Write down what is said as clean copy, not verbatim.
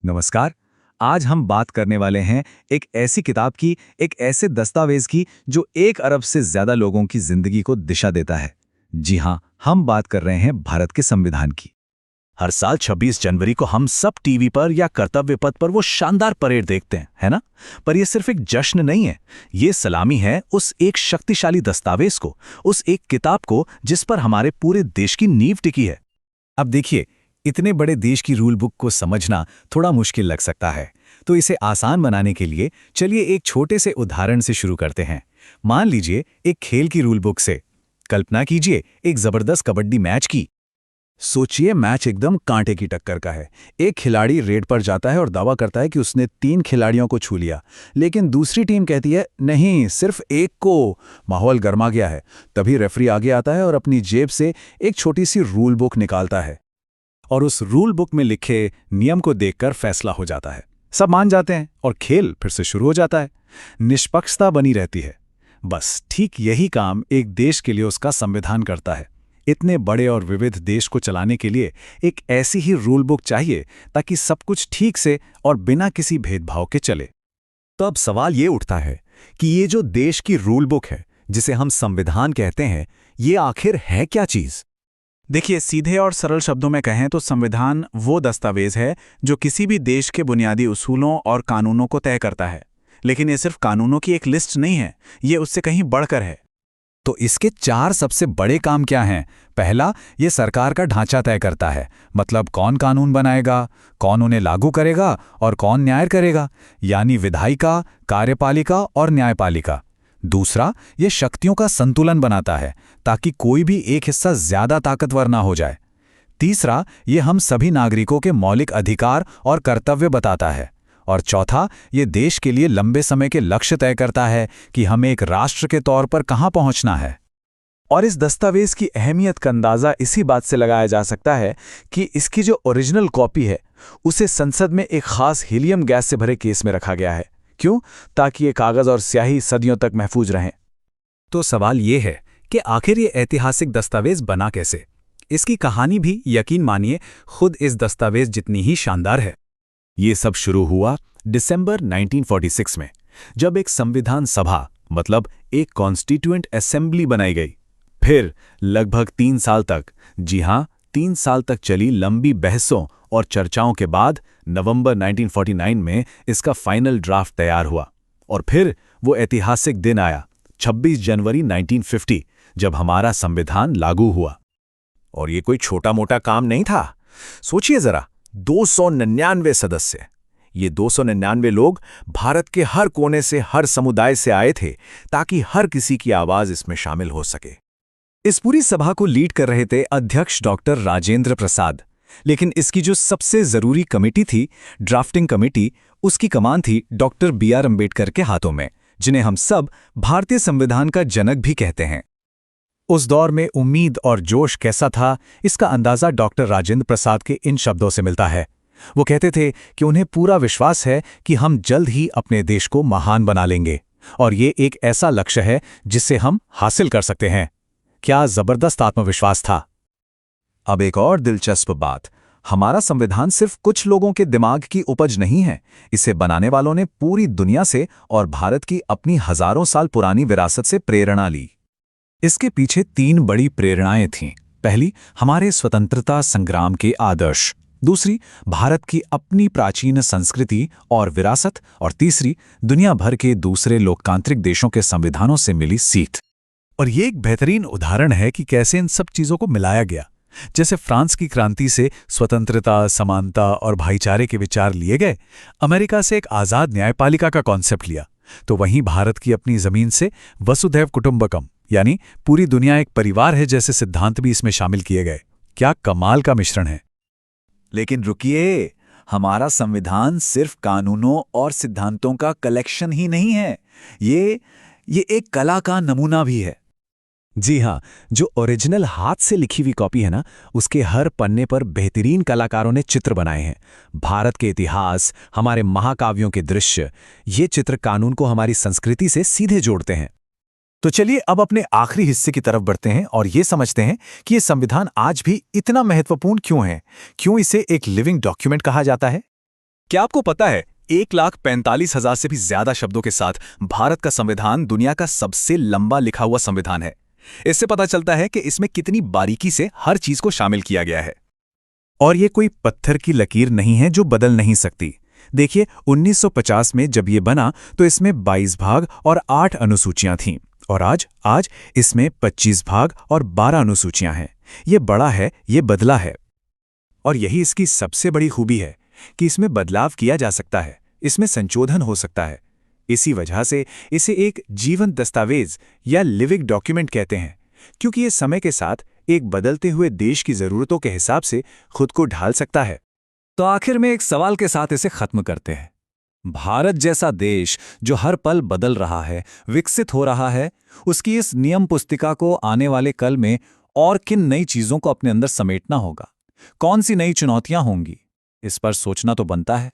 नमस्कार। आज हम बात करने वाले हैं एक ऐसी किताब की, एक ऐसे दस्तावेज की जो 1 अरब से ज्यादा लोगों की जिंदगी को दिशा देता है। जी हाँ, हम बात कर रहे हैं भारत के संविधान की। हर साल 26 जनवरी को हम सब टीवी पर या कर्तव्य पथ पर वो शानदार परेड देखते हैं, है ना? पर ये सिर्फ एक जश्न नहीं है, ये सलामी है उस एक शक्तिशाली दस्तावेज को, उस एक किताब को जिस पर हमारे पूरे देश की नींव टिकी है। अब देखिए, इतने बड़े देश की रूल बुक को समझना थोड़ा मुश्किल लग सकता है, तो इसे आसान बनाने के लिए चलिए एक छोटे से उदाहरण से शुरू करते हैं। मान लीजिए एक खेल की रूल बुक से। कल्पना कीजिए एक जबरदस्त कबड्डी मैच की। सोचिए, मैच एकदम कांटे की टक्कर का है। एक खिलाड़ी रेड पर जाता है और दावा करता है कि उसने 3 खिलाड़ियों को छू लिया, लेकिन दूसरी टीम कहती है नहीं, सिर्फ एक को। माहौल गर्मा गया है। तभी रेफरी आगे आता है और अपनी जेब से एक छोटी सी रूल बुक निकालता है, और उस रूल बुक में लिखे नियम को देखकर फैसला हो जाता है। सब मान जाते हैं और खेल फिर से शुरू हो जाता है। निष्पक्षता बनी रहती है। बस ठीक यही काम एक देश के लिए उसका संविधान करता है। इतने बड़े और विविध देश को चलाने के लिए एक ऐसी ही रूल बुक चाहिए ताकि सब कुछ ठीक से और बिना किसी भेदभाव के चले। तो अब सवाल ये उठता है कि ये जो देश की रूल बुक है, जिसे हम संविधान कहते हैं, ये आखिर है क्या चीज? देखिए, सीधे और सरल शब्दों में कहें तो संविधान वो दस्तावेज है जो किसी भी देश के बुनियादी उसूलों और कानूनों को तय करता है। लेकिन ये सिर्फ कानूनों की एक लिस्ट नहीं है, ये उससे कहीं बढ़कर है। तो इसके 4 सबसे बड़े काम क्या हैं? पहला, ये सरकार का ढांचा तय करता है। मतलब कौन कानून बनाएगा, कौन उन्हें लागू करेगा और कौन न्याय करेगा, यानी विधायिका, कार्यपालिका और न्यायपालिका। दूसरा, ये शक्तियों का संतुलन बनाता है ताकि कोई भी एक हिस्सा ज्यादा ताकतवर ना हो जाए। तीसरा, ये हम सभी नागरिकों के मौलिक अधिकार और कर्तव्य बताता है। और चौथा, ये देश के लिए लंबे समय के लक्ष्य तय करता है कि हमें एक राष्ट्र के तौर पर कहां पहुंचना है। और इस दस्तावेज की अहमियत का अंदाजा इसी बात से लगाया जा सकता है कि इसकी जो ओरिजिनल कॉपी है उसे संसद में एक खास हीलियम गैस से भरे केस में रखा गया है। क्यों? ताकि ये कागज और स्याही सदियों तक महफूज रहें। तो सवाल ये है कि आखिर ये ऐतिहासिक दस्तावेज बना कैसे? इसकी कहानी भी, यकीन मानिए, खुद इस दस्तावेज जितनी ही शानदार है। ये सब शुरू हुआ दिसंबर 1946 में, जब एक संविधान सभा, मतलब एक कॉन्स्टिट्यूएंट असेंबली बनाई गई। फिर लगभग 3 साल तक, जी हां, 3 साल तक चली लंबी बहसों और चर्चाओं के बाद नवंबर 1949 में इसका फाइनल ड्राफ्ट तैयार हुआ। और फिर वो ऐतिहासिक दिन आया, 26 जनवरी 1950, जब हमारा संविधान लागू हुआ। और ये कोई छोटा मोटा काम नहीं था। सोचिए जरा, 299 सदस्य। ये 299 लोग भारत के हर कोने से, हर समुदाय से आए थे ताकि हर किसी की आवाज इसमें शामिल हो सके। इस पूरी सभा को लीड कर रहे थे अध्यक्ष डॉक्टर राजेंद्र प्रसाद। लेकिन इसकी जो सबसे जरूरी कमेटी थी, ड्राफ्टिंग कमेटी, उसकी कमान थी डॉक्टर BR अम्बेडकर के हाथों में, जिन्हें हम सब भारतीय संविधान का जनक भी कहते हैं। उस दौर में उम्मीद और जोश कैसा था, इसका अंदाजा डॉक्टर राजेंद्र प्रसाद के इन शब्दों से मिलता है। वो कहते थे कि उन्हें पूरा विश्वास है कि हम जल्द ही अपने देश को महान बना लेंगे, और ये एक ऐसा लक्ष्य है जिसे हम हासिल कर सकते हैं। क्या जबरदस्त आत्मविश्वास था। अब एक और दिलचस्प बात, हमारा संविधान सिर्फ कुछ लोगों के दिमाग की उपज नहीं है। इसे बनाने वालों ने पूरी दुनिया से और भारत की अपनी हजारों साल पुरानी विरासत से प्रेरणा ली। इसके पीछे 3 बड़ी प्रेरणाएं थीं। पहली, हमारे स्वतंत्रता संग्राम के आदर्श। दूसरी, भारत की अपनी प्राचीन संस्कृति और विरासत। और तीसरी, दुनिया भर के दूसरे लोकतांत्रिक देशों के संविधानों से मिली सीख। और ये एक बेहतरीन उदाहरण है कि कैसे इन सब चीजों को मिलाया गया। जैसे फ्रांस की क्रांति से स्वतंत्रता, समानता और भाईचारे के विचार लिए गए, अमेरिका से एक आजाद न्यायपालिका का कॉन्सेप्ट लिया, तो वहीं भारत की अपनी जमीन से वसुधैव कुटुंबकम, यानी पूरी दुनिया एक परिवार है जैसे सिद्धांत भी इसमें शामिल किए गए। क्या कमाल का मिश्रण है। लेकिन रुकिए, हमारा संविधान सिर्फ कानूनों और सिद्धांतों का कलेक्शन ही नहीं है, ये एक कला का नमूना भी है। जी हाँ, जो ओरिजिनल हाथ से लिखी हुई कॉपी है ना, उसके हर पन्ने पर बेहतरीन कलाकारों ने चित्र बनाए हैं। भारत के इतिहास, हमारे महाकाव्यों के दृश्य, ये चित्र कानून को हमारी संस्कृति से सीधे जोड़ते हैं। तो चलिए अब अपने आखिरी हिस्से की तरफ बढ़ते हैं और ये समझते हैं कि ये संविधान आज भी इतना महत्वपूर्ण क्यों है, क्यों इसे एक लिविंग डॉक्यूमेंट कहा जाता है। क्या आपको पता है 1,45,000 से भी ज्यादा शब्दों के साथ भारत का संविधान दुनिया का सबसे लंबा लिखा हुआ संविधान है। इससे पता चलता है कि इसमें कितनी बारीकी से हर चीज को शामिल किया गया है। और ये कोई पत्थर की लकीर नहीं है जो बदल नहीं सकती। देखिए, 1950 में जब ये बना तो इसमें 22 भाग और 8 अनुसूचियां थीं, और आज इसमें 25 भाग और 12 अनुसूचियां हैं। ये बड़ा है, ये बदला है। और यही इसकी सबसे बड़ी खूबी है कि इसमें बदलाव किया जा सकता है, इसमें संशोधन हो सकता है। इसी वजह से इसे एक जीवंत दस्तावेज या लिविंग डॉक्यूमेंट कहते हैं, क्योंकि ये समय के साथ एक बदलते हुए देश की जरूरतों के हिसाब से खुद को ढाल सकता है। तो आखिर में एक सवाल के साथ इसे खत्म करते हैं। भारत जैसा देश जो हर पल बदल रहा है, विकसित हो रहा है, उसकी इस नियम पुस्तिका को आने वाले कल में और किन नई चीजों को अपने अंदर समेटना होगा, कौन सी नई चुनौतियां होंगी, इस पर सोचना तो बनता है।